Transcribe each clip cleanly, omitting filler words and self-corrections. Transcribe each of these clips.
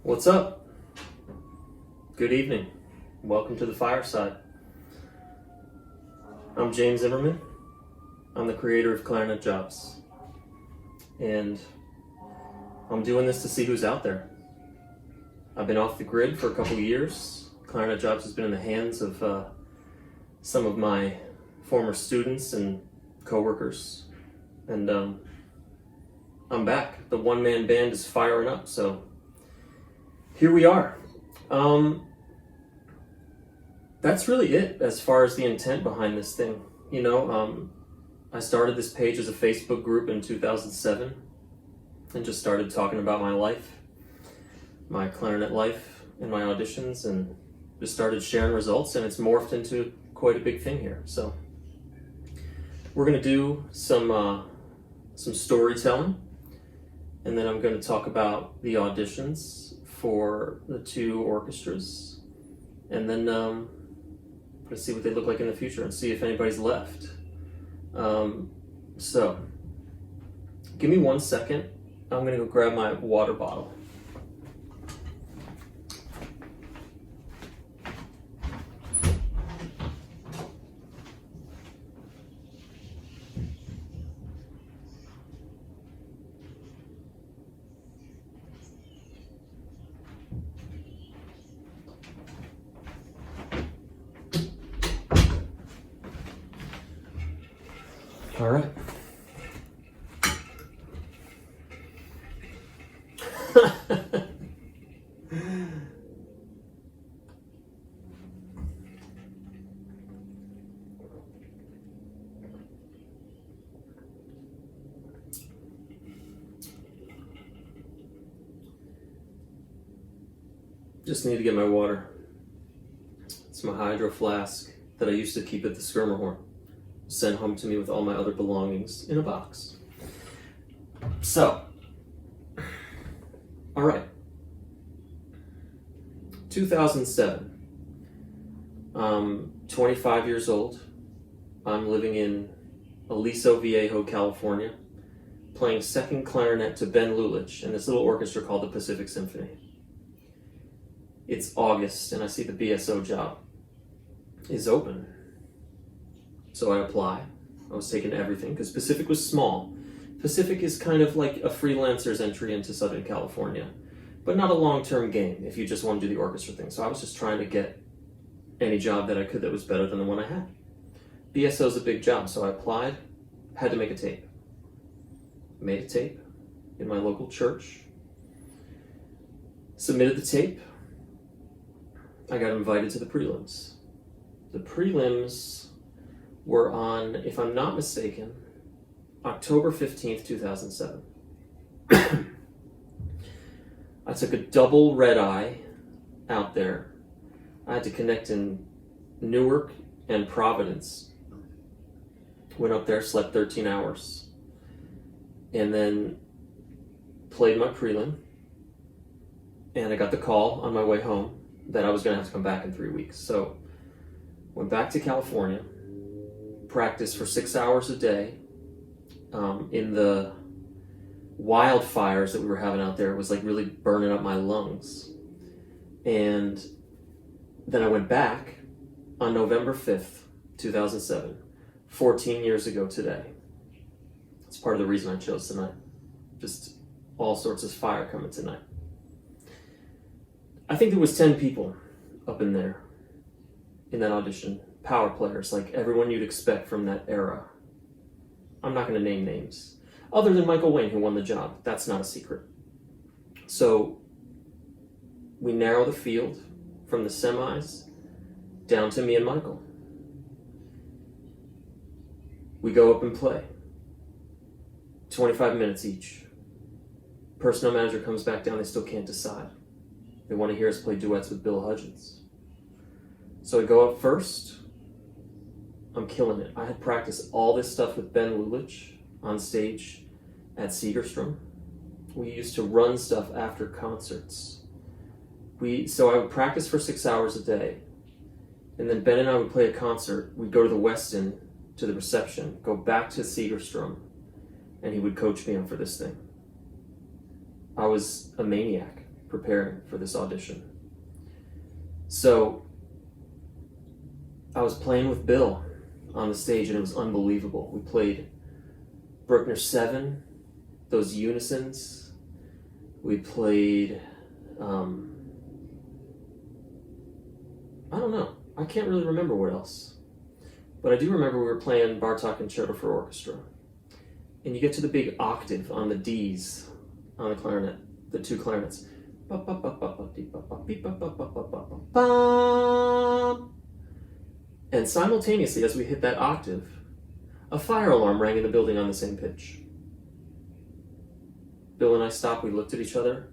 What's up? Good evening. Welcome to the Fireside. I'm James Zimmerman. I'm the creator of Clarinet Jobs. And I'm doing this to see who's out there. I've been off the grid for a couple of years. Clarinet Jobs has been in the hands of some of my former students and coworkers. And I'm back. The one-man band is firing up, so here we are. That's really it as far as the intent behind this thing. I started this page as a Facebook group in 2007 and just started talking about my life, my clarinet life and my auditions, and just started sharing results, and it's morphed into quite a big thing here. So we're going to do some storytelling, and then I'm going to talk about the auditions for the two orchestras, and then let's see what they look like in the future and see if anybody's left. So give me 1 second. I'm gonna go grab my water bottle. All right. Just need to get my water. It's my hydro flask that I used to keep at the Skirmerhorn, sent home to me with all my other belongings in a box. So, all right. 2007. I'm 25 years old. I'm living in Aliso Viejo, California, playing second clarinet to Ben Lulich in this little orchestra called the Pacific Symphony. It's August, and I see the BSO job is open. So I apply. I was taking everything because Pacific was small. Pacific is kind of like a freelancer's entry into Southern California, but not a long-term game if you just want to do the orchestra thing. So I was just trying to get any job that I could that was better than the one I had. BSO is a big job, so I applied, had to make a tape. Made a tape in my local church, submitted the tape. I got invited to the prelims. The prelims were on, if I'm not mistaken, October 15th, 2007. I took a double red eye out there. I had to connect in Newark and Providence. Went up there, slept 13 hours, and then played my prelim. And I got the call on my way home that I was going to have to come back in 3 weeks. So went back to California, practiced for 6 hours a day in the wildfires that we were having out there. It was like really burning up my lungs. And then I went back on November 5th, 2007, 14 years ago today. It's part of the reason I chose tonight. Just all sorts of fire coming tonight. I think there was 10 people up in there in that audition. Power players, like everyone you'd expect from that era. I'm not going to name names. Other than Michael Wayne, who won the job. That's not a secret. So we narrow the field from the semis down to me and Michael. We go up and play. 25 minutes each. Personnel manager comes back down, they still can't decide. They want to hear us play duets with Bill Hudgens. So I go up first. I'm killing it. I had practiced all this stuff with Ben Lulich on stage at Segerstrom. We used to run stuff after concerts. So I would practice for 6 hours a day. And then Ben and I would play a concert. We'd go to the Westin to the reception, go back to Segerstrom, and he would coach me up for this thing. I was a maniac preparing for this audition. So I was playing with Bill on the stage, and it was unbelievable. We played Bruckner 7, those unisons. We played, I don't know. I can't really remember what else. But I do remember we were playing Bartók Concerto for Orchestra. And you get to the big octave on the Ds on the clarinet, the two clarinets. And simultaneously, as we hit that octave, a fire alarm rang in the building on the same pitch. Bill and I stopped, we looked at each other,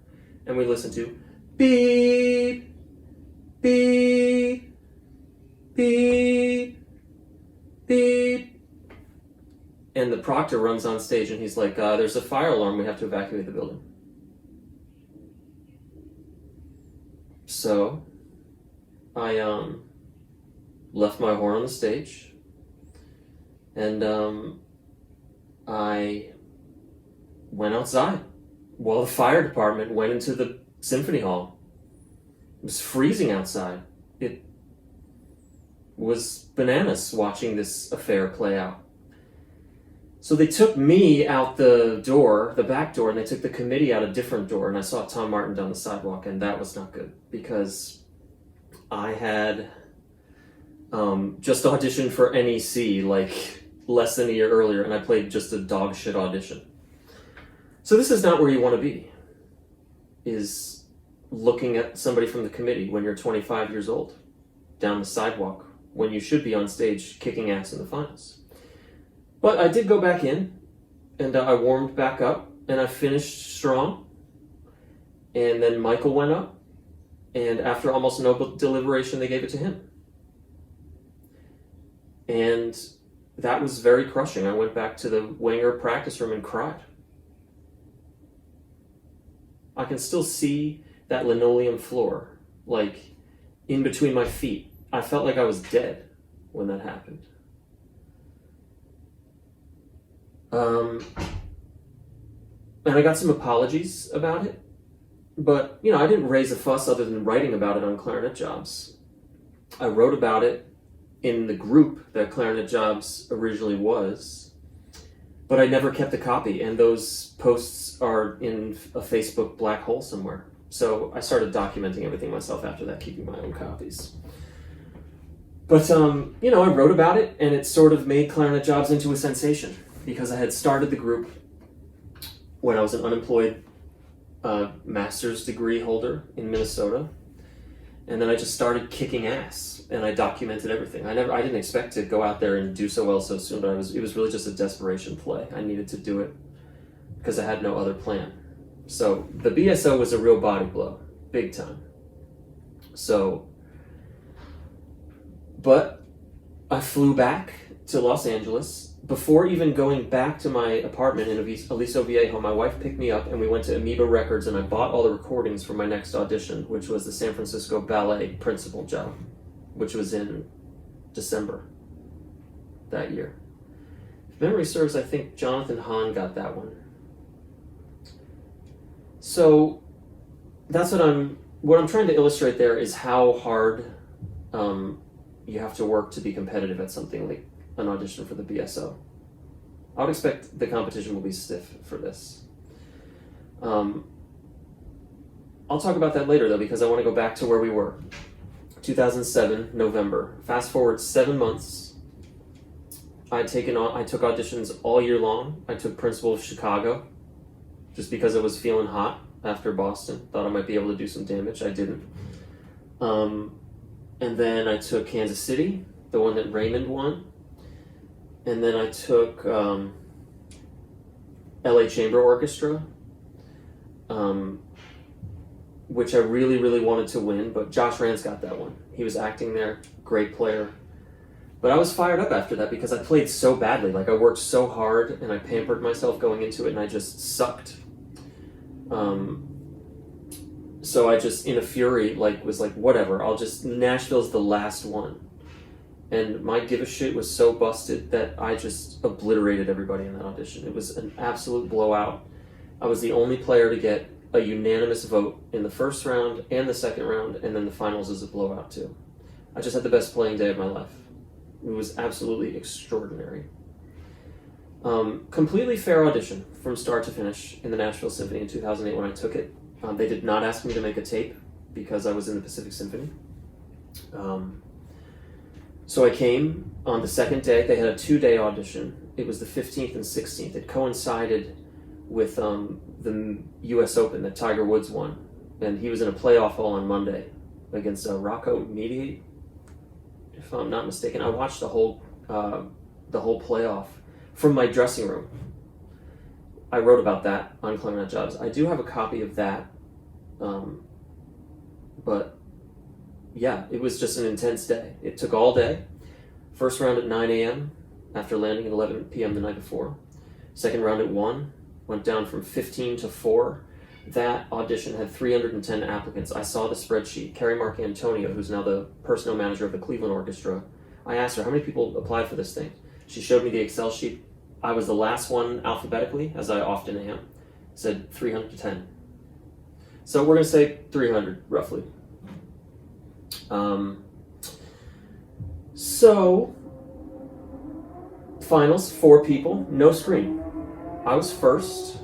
and we listened to beep, beep, beep, beep. And the proctor runs on stage and he's like, there's a fire alarm, we have to evacuate the building. So I left my horn on the stage, and I went outside while the fire department went into the symphony hall. It was freezing outside. It was bananas watching this affair play out. So they took me out the door, the back door, and they took the committee out a different door, and I saw Tom Martin down the sidewalk, and that was not good, because I had just auditioned for NEC like less than a year earlier, and I played just a dog shit audition. So this is not where you want to be, is looking at somebody from the committee when you're 25 years old, down the sidewalk, when you should be on stage kicking ass in the finals. But I did go back in, and I warmed back up, and I finished strong. And then Michael went up, and after almost no deliberation, they gave it to him. And that was very crushing. I went back to the Wenger practice room and cried. I can still see that linoleum floor, like, in between my feet. I felt like I was dead when that happened. And I got some apologies about it, but, I didn't raise a fuss other than writing about it on Clarinet Jobs. I wrote about it in the group that Clarinet Jobs originally was, but I never kept a copy, and those posts are in a Facebook black hole somewhere. So I started documenting everything myself after that, keeping my own copies. But, I wrote about it, and it sort of made Clarinet Jobs into a sensation, because I had started the group when I was an unemployed master's degree holder in Minnesota, and then I just started kicking ass, and I documented everything. I didn't expect to go out there and do so well so soon, but it was really just a desperation play. I needed to do it because I had no other plan. So the BSO was a real body blow, big time. But I flew back to Los Angeles. Before even going back to my apartment in Aliso Viejo, my wife picked me up and we went to Amoeba Records, and I bought all the recordings for my next audition, which was the San Francisco Ballet principal job, which was in December that year. If memory serves, I think Jonathan Hahn got that one. So that's what I'm trying to illustrate there is how hard you have to work to be competitive at something like an audition for the BSO. I would expect the competition will be stiff for this. I'll talk about that later though, because I want to go back to where we were. 2007, November. Fast forward 7 months. I took auditions all year long. I took Principal of Chicago just because I was feeling hot after Boston. Thought I might be able to do some damage. I didn't. And then I took Kansas City, the one that Raymond won. And then I took LA Chamber Orchestra, which I really, really wanted to win, but Josh Rance got that one. He was acting there, great player. But I was fired up after that because I played so badly. Like, I worked so hard and I pampered myself going into it, and I just sucked. So I just, in a fury, was like, whatever, Nashville's the last one. And my give a shit was so busted that I just obliterated everybody in that audition. It was an absolute blowout. I was the only player to get a unanimous vote in the first round and the second round, and then the finals is a blowout too. I just had the best playing day of my life. It was absolutely extraordinary. Completely fair audition from start to finish in the Nashville Symphony in 2008 when I took it. They did not ask me to make a tape because I was in the Pacific Symphony. So I came on the second day. They had a 2-day audition. It was the 15th and 16th. It coincided with the U.S. Open that Tiger Woods won. And he was in a playoff hole on Monday against Rocco Mediate, if I'm not mistaken. I watched the whole playoff from my dressing room. I wrote about that on Clarinet Jobs. I do have a copy of that. But yeah, it was just an intense day. It took all day. First round at 9 a.m. after landing at 11 p.m. the night before. Second round at 1. Went down from 15 to 4. That audition had 310 applicants. I saw the spreadsheet. Carrie Marcantonio, who's now the personnel manager of the Cleveland Orchestra, I asked her, how many people applied for this thing? She showed me the Excel sheet. I was the last one alphabetically, as I often am. It said 310. So we're going to say 300, roughly. So, finals, 4 people, no screen. I was first.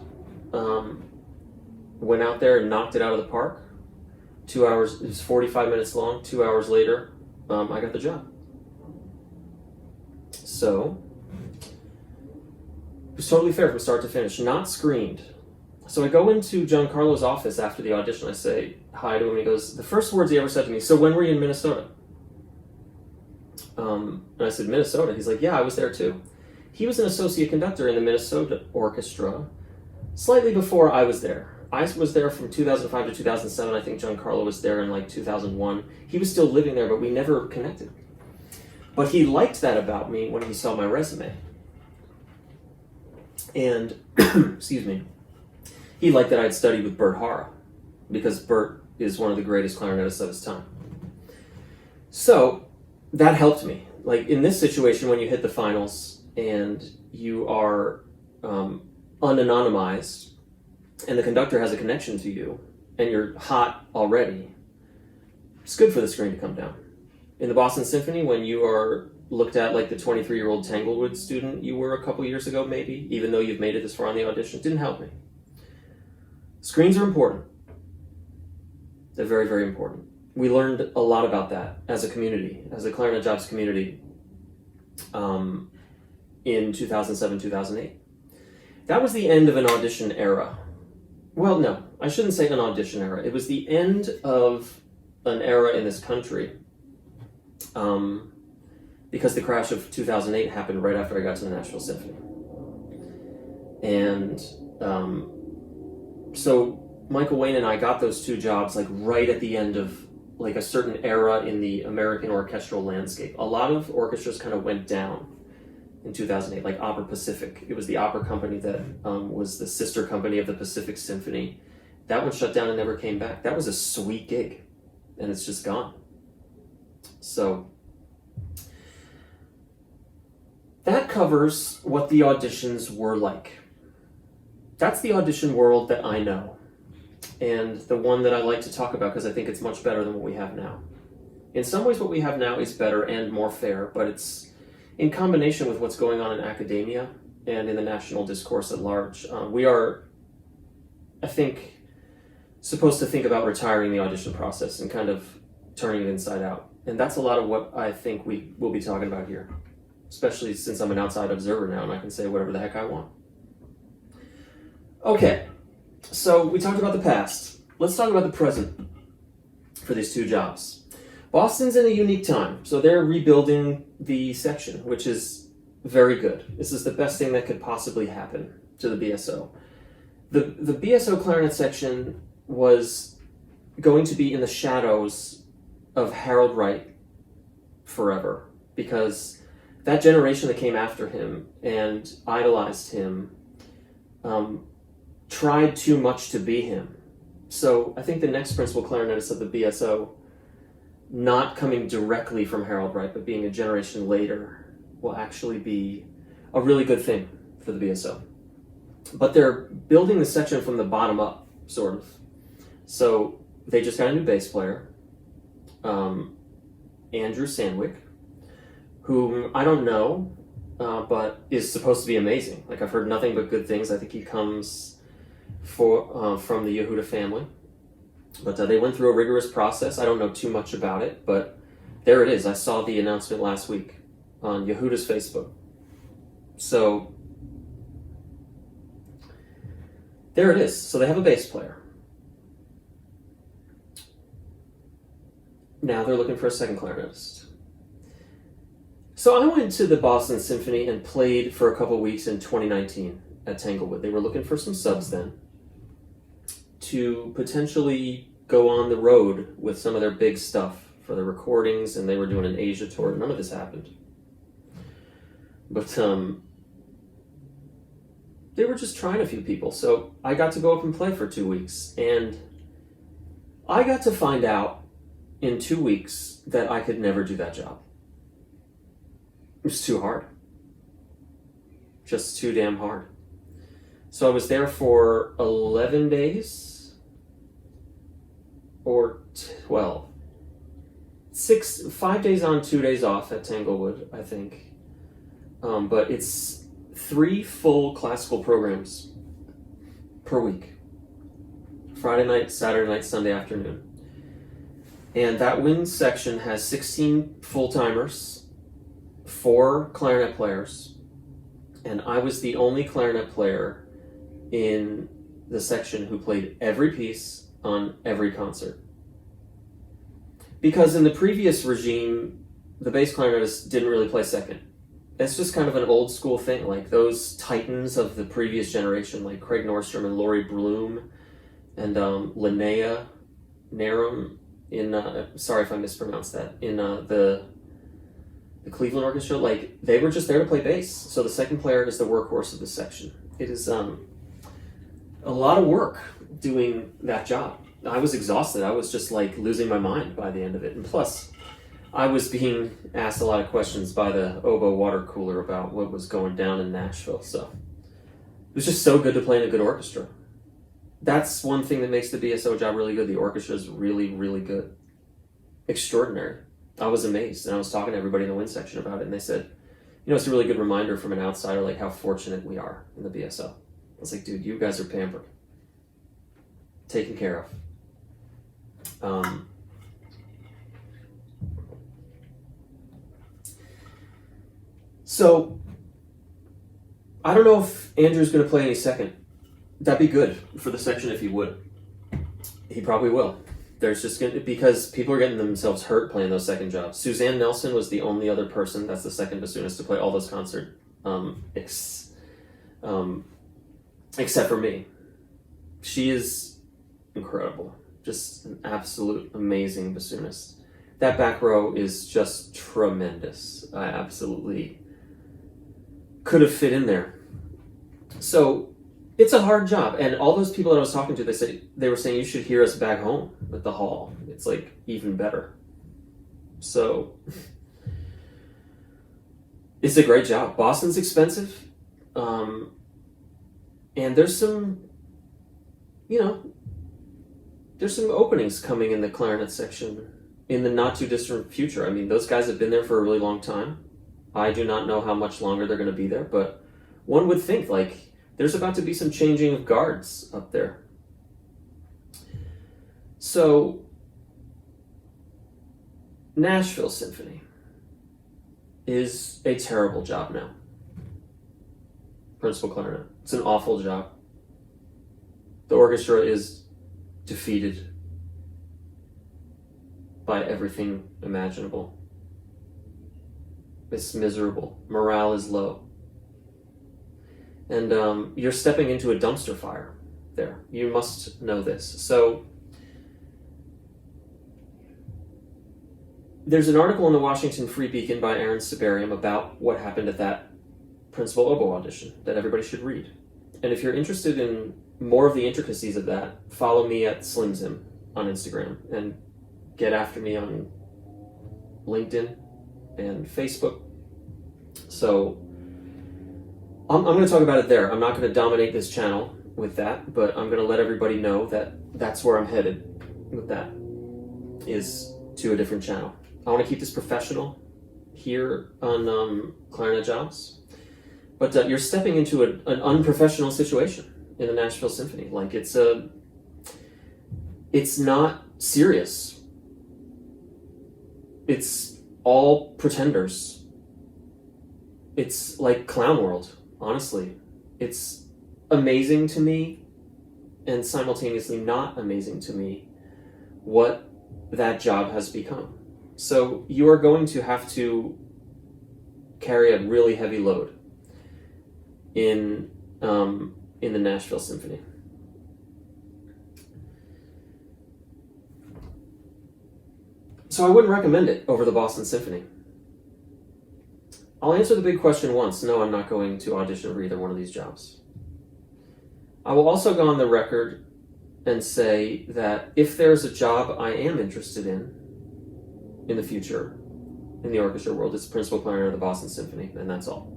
Went out there and knocked it out of the park. 2 hours, it was 45 minutes long. 2 hours later, I got the job. So, it was totally fair from start to finish, not screened. So I go into Giancarlo's office after the audition. I say hi to him. He goes, the first words he ever said to me, so when were you in Minnesota? And I said, Minnesota? He's like, yeah, I was there too. He was an associate conductor in the Minnesota Orchestra slightly before I was there. I was there from 2005 to 2007. I think Giancarlo was there in like 2001. He was still living there, but we never connected. But he liked that about me when he saw my resume. And, excuse me, he liked that I'd studied with Bert Hara, because Bert is one of the greatest clarinetists of his time. So that helped me. Like in this situation, when you hit the finals and you are unanonymized and the conductor has a connection to you and you're hot already, it's good for the screen to come down. In the Boston Symphony, when you are looked at like the 23-year-old Tanglewood student you were a couple years ago, maybe, even though you've made it this far on the audition, it didn't help me. Screens are important. They're very, very important. We learned a lot about that as a community, as a Clarinet Jobs community, in 2007, 2008. That was the end of an audition era. Well, no, I shouldn't say an audition era. It was the end of an era in this country, because the crash of 2008 happened right after I got to the Nashville Symphony. And so Michael Wayne and I got those 2 jobs like right at the end of like a certain era in the American orchestral landscape. A lot of orchestras kind of went down in 2008, like Opera Pacific. It was the opera company that was the sister company of the Pacific Symphony. That one shut down and never came back. That was a sweet gig, and it's just gone. So that covers what the auditions were like. That's the audition world that I know, and the one that I like to talk about because I think it's much better than what we have now. In some ways, what we have now is better and more fair, but it's in combination with what's going on in academia and in the national discourse at large. We are, I think, supposed to think about retiring the audition process and kind of turning it inside out. And that's a lot of what I think we will be talking about here, especially since I'm an outside observer now and I can say whatever the heck I want. Okay, so we talked about the past. Let's talk about the present for these 2 jobs. Boston's in a unique time, so they're rebuilding the section, which is very good. This is the best thing that could possibly happen to the BSO. The BSO clarinet section was going to be in the shadows of Harold Wright forever, because that generation that came after him and idolized him tried too much to be him. So I think the next principal clarinetist of the BSO, not coming directly from Harold Wright, but being a generation later, will actually be a really good thing for the BSO. But they're building the section from the bottom up. sort of. So they just got a new bass player, Andrew Sandwick, whom I don't know, but is supposed to be amazing. Like, I've heard nothing but good things. I think he comes from the Yehuda family. But they went through a rigorous process. I don't know too much about it, but there it is. I saw the announcement last week on Yehuda's Facebook. So there it is. So they have a bass player. Now they're looking for a second clarinetist. So I went to the Boston Symphony and played for a couple weeks in 2019 at Tanglewood. They were looking for some subs then to potentially go on the road with some of their big stuff for the recordings, and they were doing an Asia tour. None of this happened. But they were just trying a few people. So I got to go up and play for 2 weeks, and I got to find out in 2 weeks that I could never do that job. It was too hard. Just too damn hard. So I was there for 11 days or 12. 5 days on, 2 days off at Tanglewood, I think. But it's 3 full classical programs per week. Friday night, Saturday night, Sunday afternoon. And that wind section has 16 full-timers, 4 clarinet players, and I was the only clarinet player in the section who played every piece on every concert. Because in the previous regime, the bass clarinetist didn't really play second. It's just kind of an old school thing, like those titans of the previous generation, like Craig Nordstrom and Laurie Bloom and Linnea Narum in, sorry if I mispronounced that, in the Cleveland Orchestra. Like, they were just there to play bass. So the second player is the workhorse of the section. It is a lot of work doing that job. I was exhausted. I was just like losing my mind by the end of it. And plus, I was being asked a lot of questions by the oboe water cooler about what was going down in Nashville. So it was just so good to play in a good orchestra. That's one thing that makes the BSO job really good. The orchestra is really, really good. Extraordinary. I was amazed. And I was talking to everybody in the wind section about it. And they said, you know, it's a really good reminder from an outsider, like how fortunate we are in the BSO. I was like, dude, you guys are pampered. Taken care of. So, I don't know if Andrew's going to play any second. That'd be good for the section if he would. He probably will. There's just going to, because people are getting themselves hurt playing those second jobs. Suzanne Nelson was the only other person, that's the second bassoonist, to play all those concerts, except for me. She is incredible. Just an absolute amazing bassoonist. That back row is just tremendous. I absolutely could have fit in there. So it's a hard job. And all those people that I was talking to, they were saying, you should hear us back home at the hall. It's like even better. So it's a great job. Boston's expensive. And there's some, there's some openings coming in the clarinet section in the not too distant future. I mean, those guys have been there for a really long time. I do not know how much longer they're going to be there, but one would think, like, there's about to be some changing of guards up there. So, Nashville Symphony is a terrible job now. Principal clarinet. It's an awful job. The orchestra is defeated by everything imaginable. It's miserable. Morale is low. And you're stepping into a dumpster fire there. You must know this. So there's an article in the Washington Free Beacon by Aaron Sibarium about what happened at that principal oboe audition that everybody should read. And if you're interested in more of the intricacies of that, follow me at SlimZim on Instagram and get after me on LinkedIn and Facebook. So I'm going to talk about it there. I'm not going to dominate this channel with that, but I'm going to let everybody know that that's where I'm headed with that, is to a different channel. I want to keep this professional here on Clarinet Jobs, but you're stepping into an unprofessional situation in the Nashville Symphony. Like, it's not serious. It's all pretenders. It's like Clown World, honestly. It's amazing to me and simultaneously not amazing to me what that job has become. So you are going to have to carry a really heavy load in the Nashville Symphony. So I wouldn't recommend it over the Boston Symphony. I'll answer the big question once. No, I'm not going to audition for either one of these jobs. I will also go on the record and say that if there's a job I am interested in the future, in the orchestra world, it's principal clarinet of the Boston Symphony, and that's all.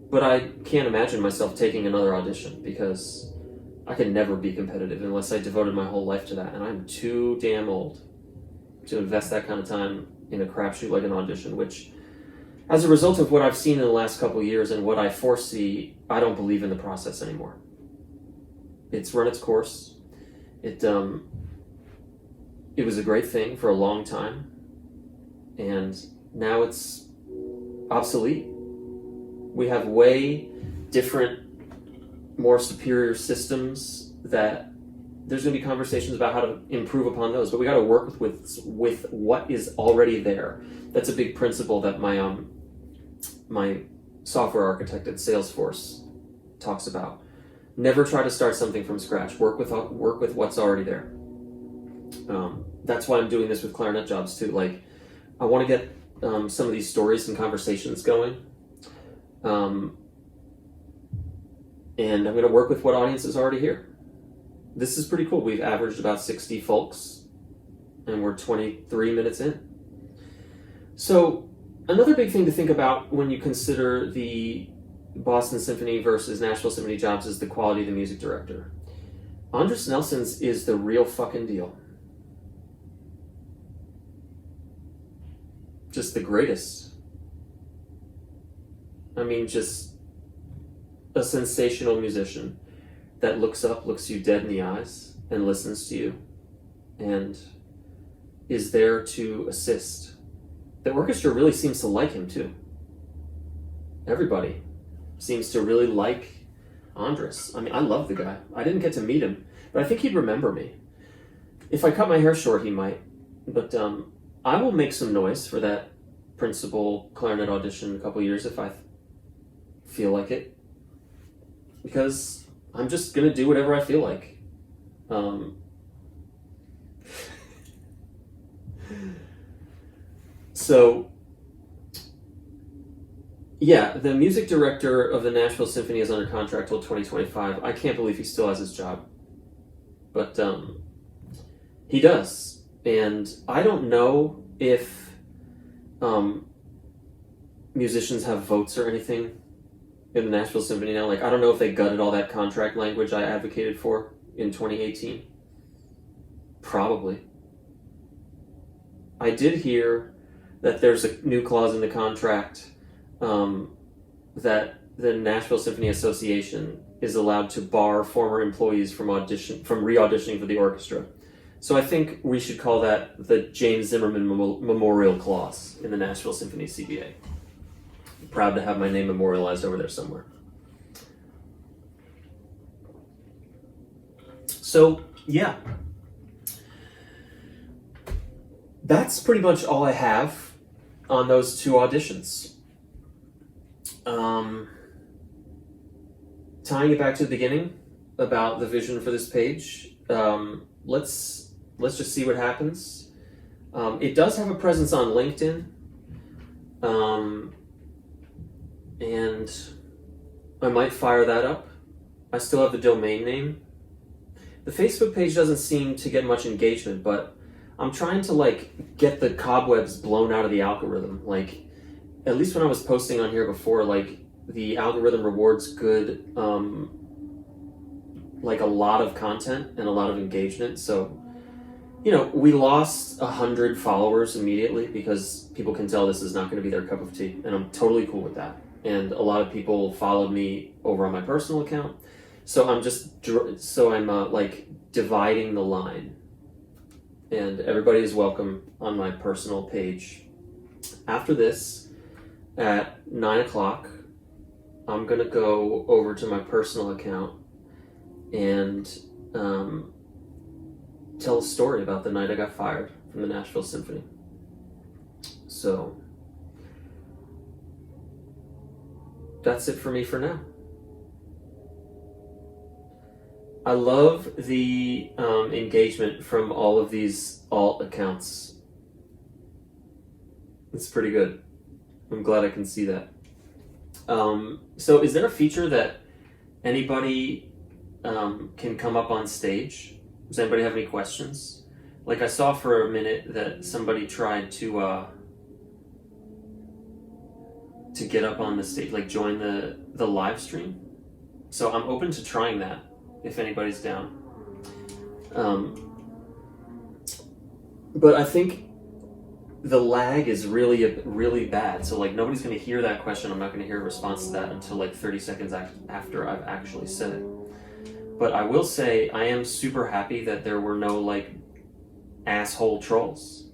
But I can't imagine myself taking another audition, because I could never be competitive unless I devoted my whole life to that, and I'm too damn old to invest that kind of time in a crapshoot like an audition, which, as a result of what I've seen in the last couple of years and what I foresee, I don't believe in the process anymore. It's run its course. It was a great thing for a long time, and now it's obsolete. We have way different, more superior systems that there's going to be conversations about how to improve upon those, but we got to work with what is already there. That's a big principle that my software architect at Salesforce talks about. Never try to start something from scratch. Work with what's already there. That's why I'm doing this with Clarinet Jobs too. Like, I want to get some of these stories and conversations going. And I'm going to work with what audience is already here. This is pretty cool. We've averaged about 60 folks, and we're 23 minutes in. So another big thing to think about when you consider the Boston Symphony versus Nashville Symphony jobs is the quality of the music director. Andris Nelson's is the real fucking deal. Just the greatest. I mean, just a sensational musician that looks up, looks you dead in the eyes, and listens to you, and is there to assist. The orchestra really seems to like him too. Everybody seems to really like Andris. I mean, I love the guy. I didn't get to meet him, but I think he'd remember me. If I cut my hair short, he might. But I will make some noise for that principal clarinet audition in a couple years if I feel like it. Because I'm just going to do whatever I feel like. So, yeah, the music director of the Nashville Symphony is under contract till 2025. I can't believe he still has his job. But he does. And I don't know if musicians have votes or anything in the Nashville Symphony now. Like, I don't know if they gutted all that contract language I advocated for in 2018. Probably. I did hear that there's a new clause in the contract that the Nashville Symphony Association is allowed to bar former employees from re-auditioning for the orchestra. So I think we should call that the James Zimmerman Memorial Clause in the Nashville Symphony CBA. Proud to have my name memorialized over there somewhere. So, yeah. That's pretty much all I have on those two auditions. Tying it back to the beginning about the vision for this page, let's just see what happens. It does have a presence on LinkedIn. And I might fire that up. I still have the domain name. The Facebook page doesn't seem to get much engagement, but I'm trying to get the cobwebs blown out of the algorithm. at least when I was posting on here before, like the algorithm rewards good, like a lot of content and a lot of engagement. So, you know, we lost 100 followers immediately because people can tell this is not going to be their cup of tea, and I'm totally cool with that. And a lot of people followed me over on my personal account, so I'm like dividing the line, and everybody is welcome on my personal page. After this, at 9 o'clock, I'm gonna go over to my personal account and tell a story about the night I got fired from the Nashville Symphony. So that's it for me for now. I love the engagement from all of these alt accounts. It's pretty good. I'm glad I can see that. So is there a feature that anybody can come up on stage? Does anybody have any questions? Like I saw for a minute that somebody tried to get up on the stage, like join the live stream. So I'm open to trying that if anybody's down. But I think the lag is really bad. So like nobody's gonna hear that question. I'm not gonna hear a response to that until like 30 seconds after I've actually said it. But I will say I am super happy that there were no like asshole trolls.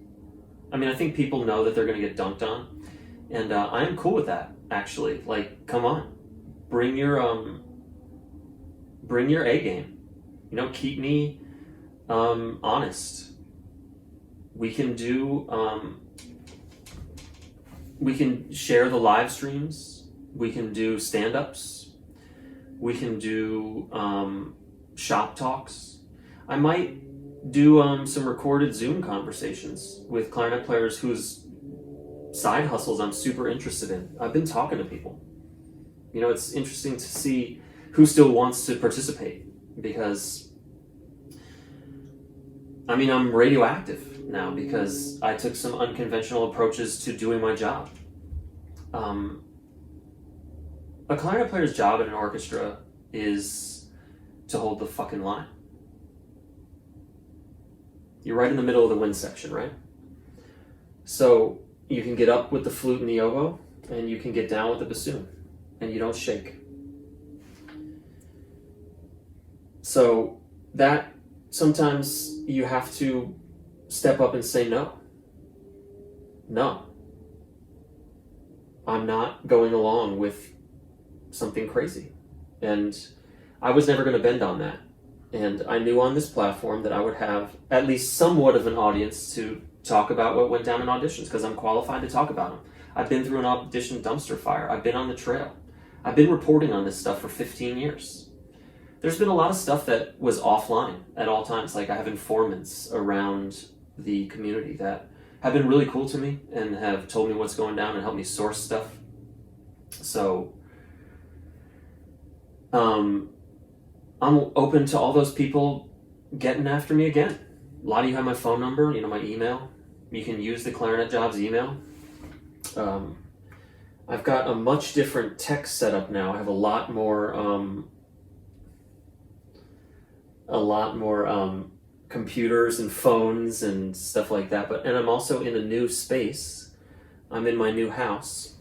I mean, I think people know that they're gonna get dunked on, and I am cool with that, actually. Like, come on, bring your A game. You know, keep me honest. We can do we can share the live streams. We can do stand-ups. We can do shop talks. I might do some recorded Zoom conversations with clarinet players whose side hustles I'm super interested in. I've been talking to people. You know, it's interesting to see who still wants to participate, because I mean, I'm radioactive now because I took some unconventional approaches to doing my job. A clarinet player's job in an orchestra is to hold the fucking line. You're right in the middle of the wind section, right? So you can get up with the flute and the oboe, and you can get down with the bassoon, and you don't shake. So that sometimes you have to step up and say no. No. I'm not going along with something crazy. And I was never going to bend on that. And I knew on this platform that I would have at least somewhat of an audience to talk about what went down in auditions, because I'm qualified to talk about them. I've been through an audition dumpster fire. I've been on the trail. I've been reporting on this stuff for 15 years. There's been a lot of stuff that was offline at all times. Like I have informants around the community that have been really cool to me and have told me what's going down and helped me source stuff. So I'm open to all those people getting after me again. A lot of you have my phone number, you know, my email. You can use the Clarinet Jobs email. I've got a much different tech setup now. I have a lot more computers and phones and stuff like that. And I'm also in a new space. I'm in my new house.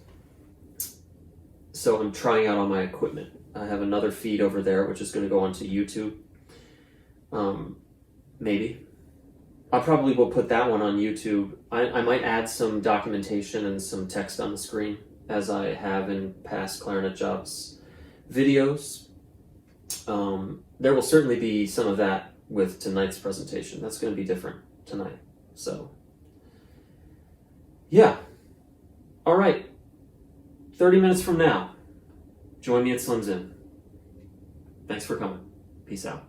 So I'm trying out all my equipment. I have another feed over there, which is going to go onto YouTube. Maybe. I probably will put that one on YouTube. I might add some documentation and some text on the screen, as I have in past Clarinet Jobs videos. There will certainly be some of that with tonight's presentation. That's going to be different tonight. So, yeah. All right. 30 minutes from now, join me at Slim's Inn. Thanks for coming. Peace out.